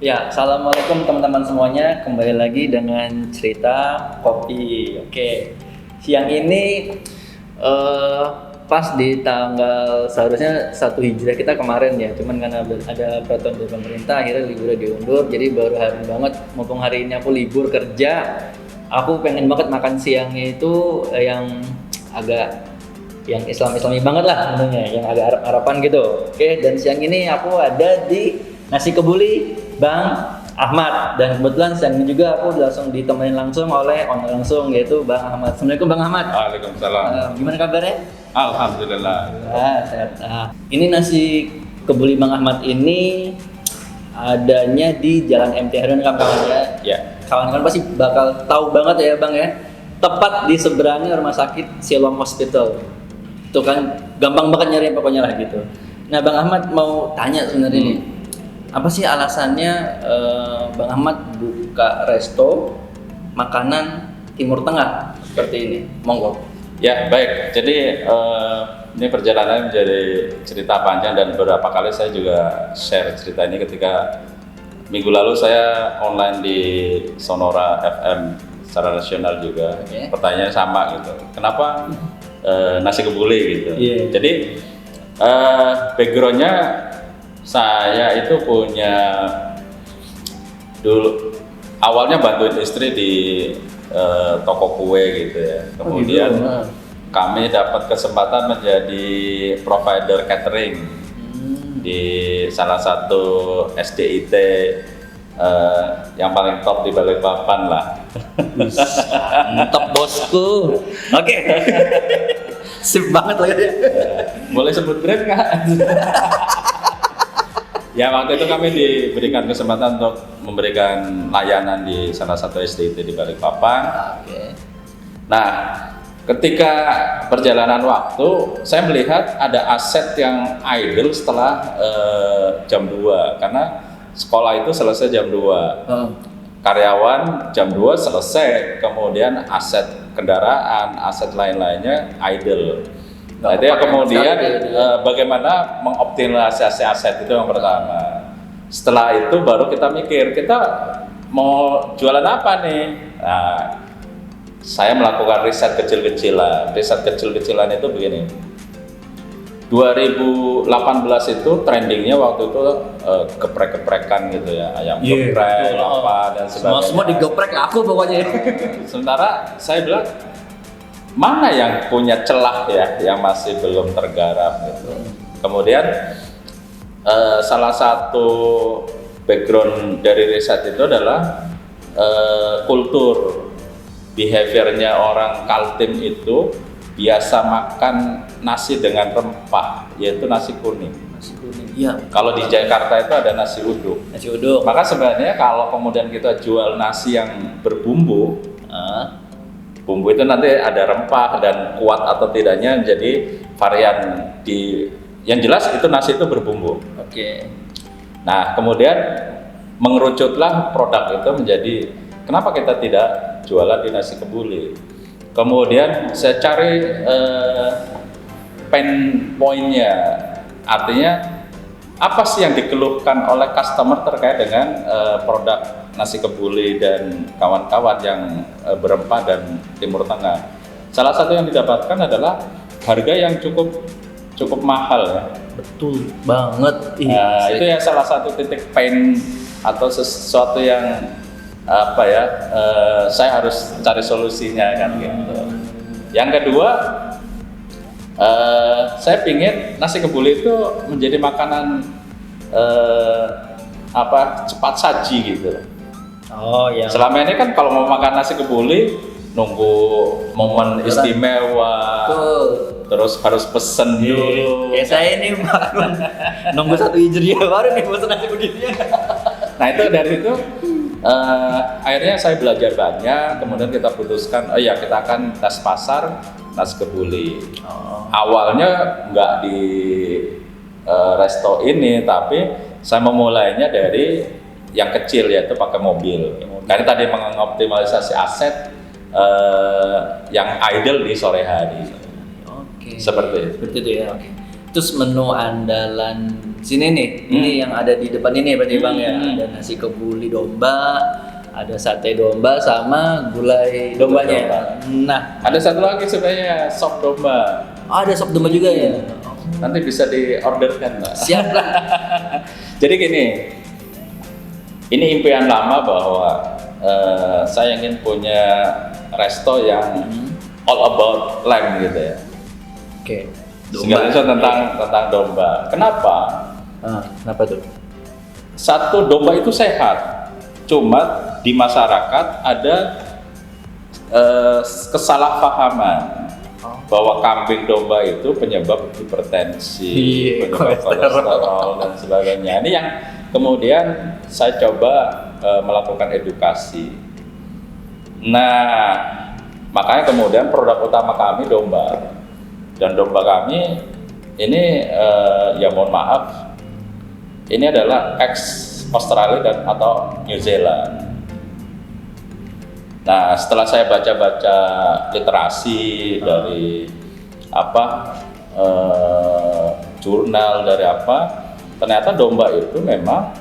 Ya, assalamualaikum teman-teman semuanya. Kembali lagi dengan cerita kopi. Oke, siang ini eh, pas di tanggal seharusnya 1 Hijrah kita kemarin ya. Cuman karena ada peraturan dari pemerintah, akhirnya liburnya diundur. Jadi baru hari banget, mumpung hari ini aku libur kerja, aku pengen banget makan siangnya itu yang agak yang Islam-Islami banget lah sebenarnya, yang agak Arab-Araban gitu. Oke, dan siang ini aku ada di Nasi Kebuli Bang Ahmad, dan kebetulan siang ini juga aku langsung ditemenin langsung oleh owner langsung, yaitu Bang Ahmad. Assalamualaikum Bang Ahmad. Waalaikumsalam. Gimana kabarnya? Alhamdulillah. Sehat. Ini Nasi Kebuli Bang Ahmad ini adanya di Jalan MT Harun kawan-kawan ya. Ya. Kawan-kawan pasti bakal tahu banget ya Bang ya. Tepat di seberangnya Rumah Sakit Siloam Hospital. Itu kan gampang banget nyari pokoknya lah gitu. Nah Bang Ahmad mau tanya sebenarnya nih, apa sih alasannya Bang Ahmad buka resto makanan Timur Tengah seperti ini? Monggo. Ya, baik. Jadi ini perjalanan menjadi cerita panjang dan beberapa kali saya juga share cerita ini ketika minggu lalu saya online di Sonora FM secara nasional juga. Oke. Pertanyaannya sama gitu. Kenapa nasi kebuli gitu? Iya. Jadi backgroundnya saya itu punya dulu awalnya bantuin istri di toko kue gitu ya. Kemudian gitu. Nah. kami dapat kesempatan menjadi provider catering di salah satu SDIT yang paling top di Balikpapan lah. Mantap bosku. Oke. Sip banget lagi. Boleh sebut brand nggak? Ya, waktu itu kami diberikan kesempatan untuk memberikan layanan di salah satu SDIT di Balikpapan. Oke. Nah, ketika perjalanan waktu, saya melihat ada aset yang idle setelah jam 2, karena sekolah itu selesai jam 2. Karyawan jam 2 selesai, kemudian aset kendaraan, aset lain-lainnya idle. Nah, itu yang kemudian bagaimana mengoptimalisasi aset itu yang pertama. Setelah itu baru kita mikir, kita mau jualan apa nih? Nah, saya melakukan riset kecil-kecilan. Riset kecil-kecilan itu begini. 2018 itu trendingnya waktu itu geprek-geprekan gitu ya, ayam geprek apa dan sebagainya. Semua digeprek aku pokoknya. Sementara saya bilang, mana yang punya celah ya, yang masih belum tergarap gitu. Kemudian salah satu background dari riset itu adalah kultur, behaviornya orang Kaltim itu biasa makan nasi dengan rempah, yaitu nasi kuning. Nasi kuning. Iya. Kalau di Jakarta itu ada nasi uduk. Nasi uduk. Maka sebenarnya kalau kemudian kita jual nasi yang berbumbu, bumbu itu nanti ada rempah dan kuat atau tidaknya menjadi varian di. Yang jelas itu nasi itu berbumbu. Oke. Nah, kemudian mengerucutlah produk itu menjadi kenapa kita tidak jualan di nasi kebuli. Kemudian saya cari pain point-nya, artinya apa sih yang dikeluhkan oleh customer terkait dengan produk nasi kebuli dan kawan-kawan yang berempah dan Timur Tengah. Salah satu yang didapatkan adalah harga yang cukup mahal ya. Betul banget. Nah, itu ya salah satu titik pain atau sesuatu yang apa ya, saya harus cari solusinya kan gitu. Yang kedua, saya pingin nasi kebuli itu menjadi makanan cepat saji gitu. Oh ya. Selama ini kan kalau mau makan nasi kebuli nunggu momen istimewa, terus harus pesen dulu. Kayak saya ini makan nunggu 1 Hijriah baru nih pesen nasi begini. Nah itu dari itu akhirnya saya belajar banyak, kemudian kita putuskan, kita akan tes pasar nasi kebuli. Awalnya nggak di resto ini, tapi saya memulainya dari yang kecil, yaitu pakai mobil. Karena tadi mengoptimalisasi aset yang idle di sore hari. Oke. Seperti itu. Seperti itu ya. Oke. Terus menu andalan sini nih. Ini yang ada di depan ini berarti Bang ya. Ada nasi kebuli domba, ada sate domba sama gulai dombanya. Nah, Ada satu lagi sebenarnya sop domba. ada sop domba juga ya. Nanti bisa diorderkan, Mbak. Siap lah. Jadi gini, ini impian lama bahwa saya ingin punya resto yang all about lamb gitu ya. Oke. Segala sesuatu tentang domba. Kenapa? Kenapa tuh? Satu, domba itu sehat. Cuma di masyarakat ada kesalahpahaman bahwa kambing domba itu penyebab hipertensi, Iya, penyebab kolesterol dan sebagainya. Ini yang kemudian saya coba melakukan edukasi. Nah, makanya kemudian produk utama kami domba. Dan domba kami ini ya mohon maaf, ini adalah ex Australia dan atau New Zealand. Nah, setelah saya baca-baca literasi dari jurnal dari ternyata domba itu memang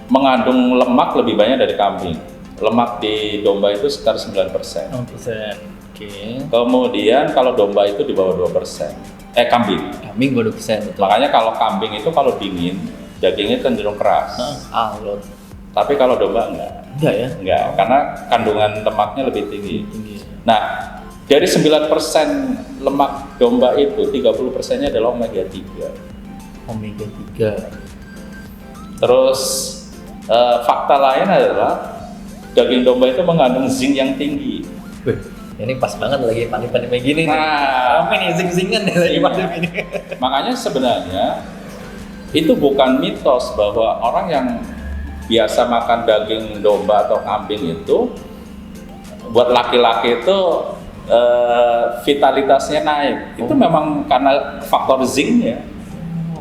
mengandung lemak lebih banyak dari kambing. Lemak di domba itu sekitar 9%. 9%. Oke. Kemudian kalau domba itu di bawah 2%. Kambing. Kambing 2%, betul. Makanya kalau kambing itu kalau dingin, dagingnya cenderung keras. Alot. Tapi kalau domba enggak. Enggak ya? Enggak, karena kandungan lemaknya lebih tinggi. Nah, dari 9% lemak domba itu 30%-nya adalah omega 3. Omega 3. Terus fakta lain adalah daging domba itu mengandung zinc yang tinggi. Ini pas banget lagi pandemi kayak gini nih. Nah, Apa nih zing-zingan nih lagi pandemi ini. makanya sebenarnya itu bukan mitos bahwa orang yang biasa makan daging domba atau kambing itu buat laki-laki itu vitalitasnya naik. Itu memang karena faktor zincnya.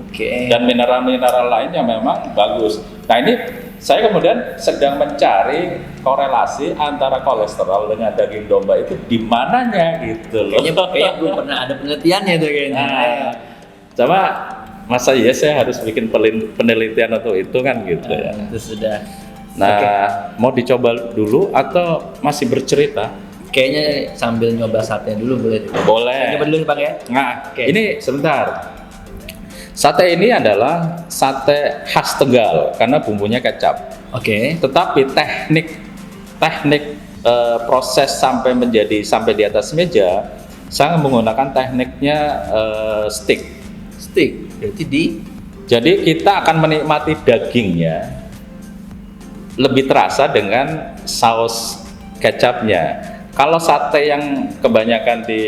Oke. Dan mineral-mineral lain yang memang bagus. Nah, ini saya kemudian sedang mencari korelasi antara kolesterol dengan daging domba itu di mananya gitu loh. Kayaknya belum pernah ada penelitiannya tuh kayaknya. Nah, coba masa iya saya harus bikin penelitian untuk itu kan gitu ya. Itu sudah. Nah, mau dicoba dulu atau masih bercerita? Kayaknya sambil nyoba sate dulu boleh. Boleh. Saya nyoba dulu Bang ya. Nah, Oke. ini sebentar. Sate ini adalah sate khas Tegal karena bumbunya kecap. Oke. Tetapi teknik proses sampai di atas meja, saya menggunakan tekniknya stick. Stick. Berarti di. Jadi kita akan menikmati dagingnya lebih terasa dengan saus kecapnya. Kalau sate yang kebanyakan di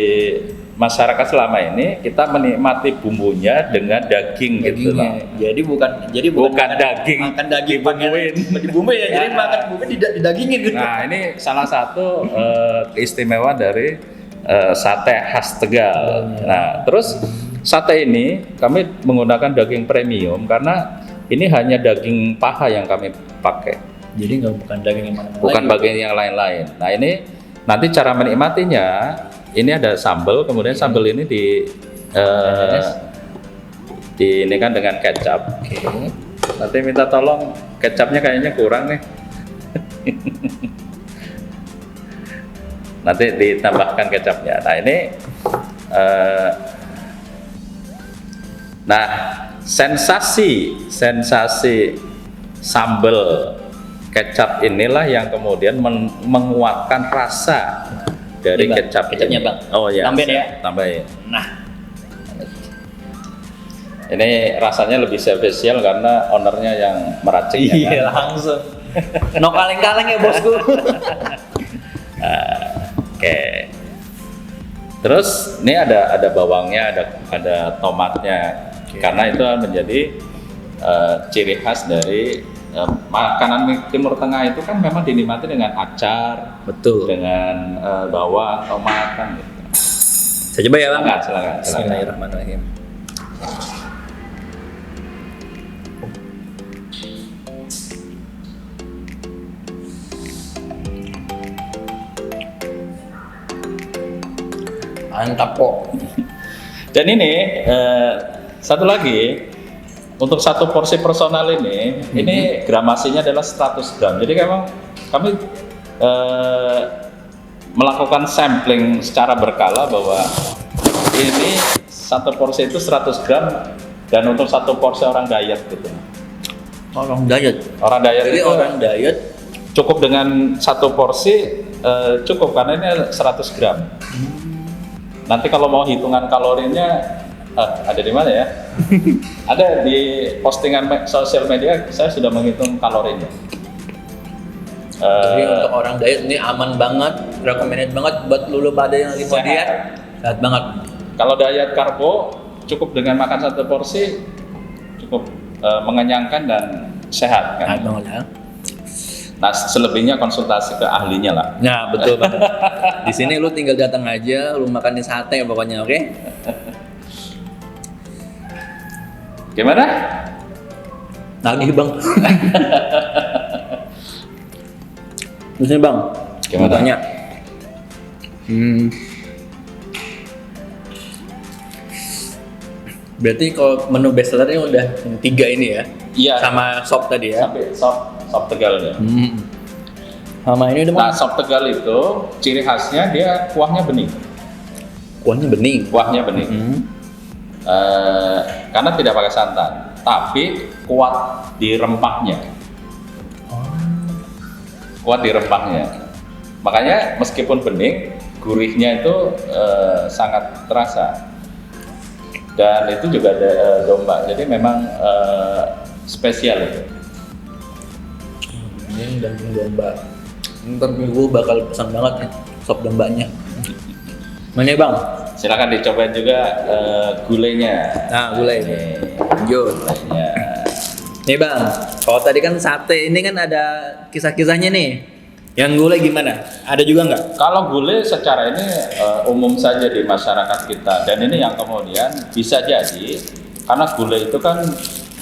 masyarakat selama ini kita menikmati bumbunya dengan daging gitu loh. Jadi bukan daging makan daging dibumbuin. Dibumbuin ya. Jadi makan bumbu didagingin gitu. Nah, ini salah satu keistimewaan dari sate khas Tegal. Nah, terus sate ini kami menggunakan daging premium karena ini hanya daging paha yang kami pakai. Jadi bukan daging yang mana-mana. Bukan bagian yang lain-lain. Nah, ini nanti cara menikmatinya, ini ada sambal, kemudian sambal ini ini kan dengan kecap. Oke. Nanti minta tolong kecapnya kayaknya kurang nih. Nanti ditambahkan kecapnya. Nah, ini sensasi sambal kecap inilah yang kemudian menguatkan rasa dari Ini, Bang, kecap kecapnya, ini. Bang. Oh ya. Tambahin ya. Tambahin. Nah, ini rasanya lebih spesial karena ownernya yang meraciknya. iya langsung. No kaleng-kaleng ya bosku. Oke. Terus ini ada bawangnya, ada tomatnya. Karena itu menjadi ciri khas dari makanan Timur Tengah itu kan memang dinikmati dengan acar, Betul. dengan bawang, tomat kan gitu. Saya coba ya Bang. Silakan. Bismillahirrahmanirrahim. Mantap kok. Dan ini satu lagi, untuk satu porsi personal ini gramasinya adalah 100 gram. Jadi memang kami melakukan sampling secara berkala bahwa ini satu porsi itu 100 gram dan untuk satu porsi orang diet gitu. Orang diet. Orang diet Jadi itu orang diet cukup dengan satu porsi cukup karena ini 100 gram. Nanti kalau mau hitungan kalorinya ada di mana ya? Ada di postingan sosial media, saya sudah menghitung kalorinya. Jadi untuk orang diet ini aman banget, recommended banget buat lu pada yang lagi mau Sehat. diet. Sehat banget. Kalau diet karbo cukup dengan makan satu porsi cukup mengenyangkan dan sehat kan. Sehat banget ya. Nah, selebihnya konsultasi ke ahlinya lah. Nah, betul banget. Di sini lu tinggal datang aja, lu makan di sate pokoknya, oke? Gimana? Nagih, Bang. Terus nih, Bang. Gimana? Mau tanya. Berarti kalau menu bestsellernya udah yang 3 ini ya? Iya. Sama sop tadi ya? Sampai sop Tegalnya. Sama ini udah Nah, sop Tegal itu ciri khasnya dia kuahnya bening. kuahnya bening. Kuahnya bening. Karena tidak pakai santan, tapi kuat di rempahnya. Kuat di rempahnya. Makanya meskipun bening, gurihnya itu sangat terasa. Dan itu juga ada domba, jadi memang spesial itu. Ini daging domba. Ntar gue bakal pesan banget nih sop dombanya. Mana Bang? Silakan dicobain juga gulainya. Nah, gulai. Ini Lanjut. gulainya. Nih Bang, kalau tadi kan sate ini kan ada kisah-kisahnya nih. Yang gulai gimana? Ada juga nggak? Kalau gulai secara ini umum saja di masyarakat kita, dan ini yang kemudian bisa jadi karena gulai itu kan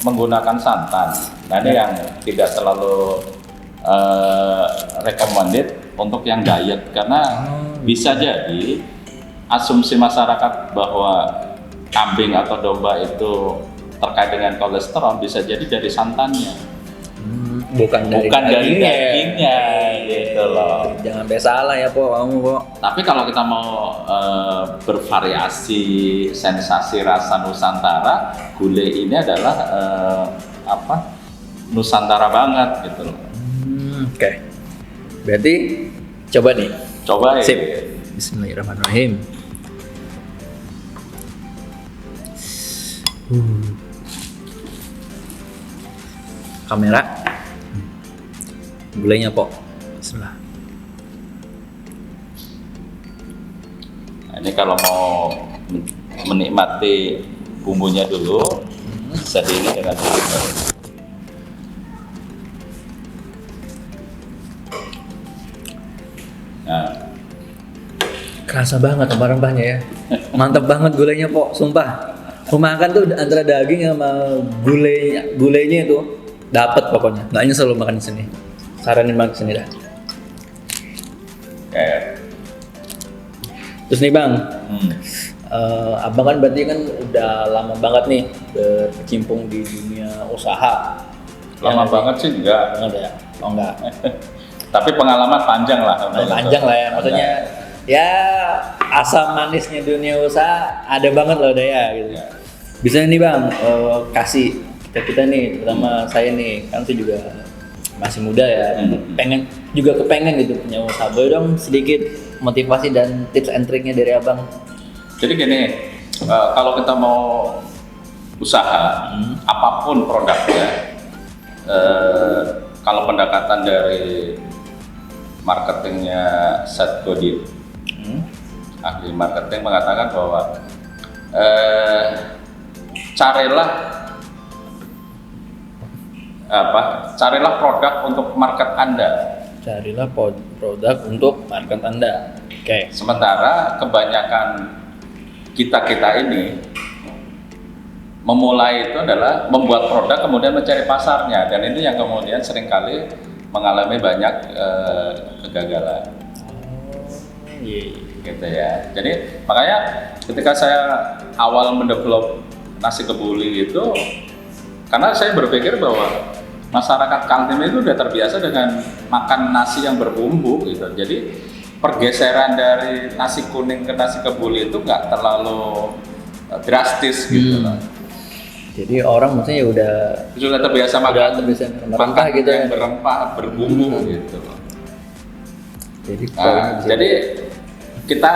menggunakan santan. Nah ini yang tidak selalu recommended untuk yang diet karena bisa jadi asumsi masyarakat bahwa kambing atau domba itu terkait dengan kolesterol bisa jadi dari santannya. Bukan dari dagingnya gitu loh. Jangan sampai salah ya po, kamu po. Tapi kalau kita mau bervariasi sensasi rasa Nusantara, gulai ini adalah Nusantara banget gitu loh. Oke. Berarti coba nih. Coba ya. Sip. Bismillahirrahmanirrahim. Kamera. Gulainya po. Bismillah. Nah, ini kalau mau menikmati bumbunya dulu, bisa diiringi dengan bumbu. Nah, Kerasa banget rempah-rempahnya ya. Mantap banget gulainya po, sumpah. Mau makan tuh antara daging sama gulainya itu dapat pokoknya. Nggak nyesel lo makan di sini. Saranin banget sini dah. kayak Terus nih Bang, Abang kan berarti kan udah lama banget nih berkecimpung di dunia usaha. lama banget sih enggak, Enggak ya? Oh enggak. tapi pengalaman panjang lah. Panjang lah ya, maksudnya ya asam manisnya dunia usaha ada banget loh udah ya gitu. Bisa nih Bang, kasih kita nih, terutama saya nih, kan saya juga masih muda ya, pengen kepengen gitu punya usaha. Boleh dong sedikit motivasi dan tips and triknya dari Abang. Jadi gini, kalau kita mau usaha, apapun produknya, kalau pendekatan dari marketingnya Seth Godin, ahli marketing mengatakan bahwa carilah produk untuk market Anda. Carilah produk untuk market Anda. Oke. Sementara kebanyakan kita ini memulai itu adalah membuat produk kemudian mencari pasarnya, dan ini yang kemudian seringkali mengalami banyak kegagalan. Gitu ya. Jadi makanya ketika saya awal mendevelop nasi kebuli itu Karena saya berpikir bahwa masyarakat Kaltim itu udah terbiasa dengan makan nasi yang berbumbu gitu. Jadi pergeseran dari nasi kuning ke nasi kebuli itu nggak terlalu drastis gitu loh. Jadi orang maksudnya ya udah Sudah terbiasa makan merempah gitu ya. yang berempah berbumbu gitu loh. Jadi Jadi kita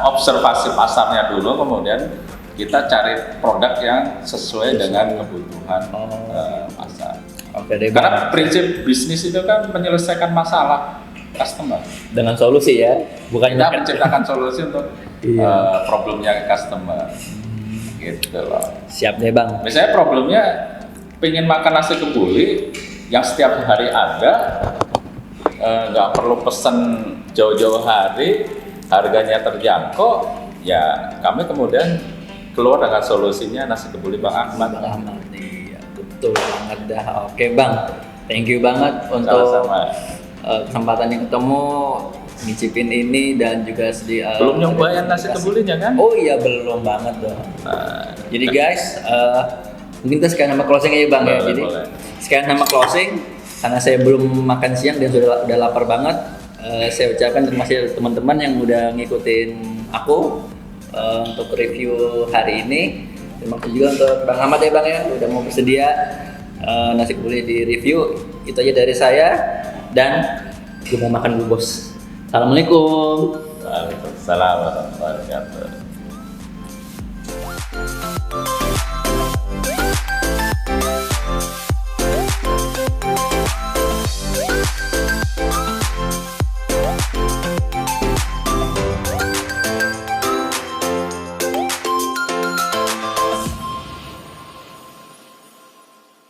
observasi pasarnya dulu, kemudian kita cari produk yang sesuai dengan kebutuhan pasar. Oke deh, Karena prinsip bisnis itu kan menyelesaikan masalah customer. dengan solusi ya, bukan Kita menciptakan solusi untuk Iya. problemnya customer. Gitu loh. Siap deh Bang. Misalnya problemnya pengen makan nasi kebuli yang setiap hari ada, nggak perlu pesen jauh-jauh hari, harganya terjangkau, ya kami kemudian keluar dengan solusinya nasi kebuli Bang Ahmad. Bang Ahmad, iya betul banget dah. Oke Bang, thank you banget untuk Sama-sama. kesempatannya ketemu, ngicipin ini dan juga Belum nyobain nasi kebulinya kan? Oh iya belum banget dong. Jadi guys, mungkin kita sekarang nama closing aja Bang ya. Boleh, Jadi boleh. sekarang nama closing karena saya belum makan siang dan udah lapar banget. Saya ucapkan terima kasih teman-teman yang udah ngikutin aku untuk review hari ini. Terima kasih juga untuk Bang Ahmad ya Bang ya, udah mau bersedia nasi kebuli di review. Itu aja dari saya dan gue mau makan dulu bos. Assalamualaikum. Waalaikumsalam warahmatullahi wabarakatuh.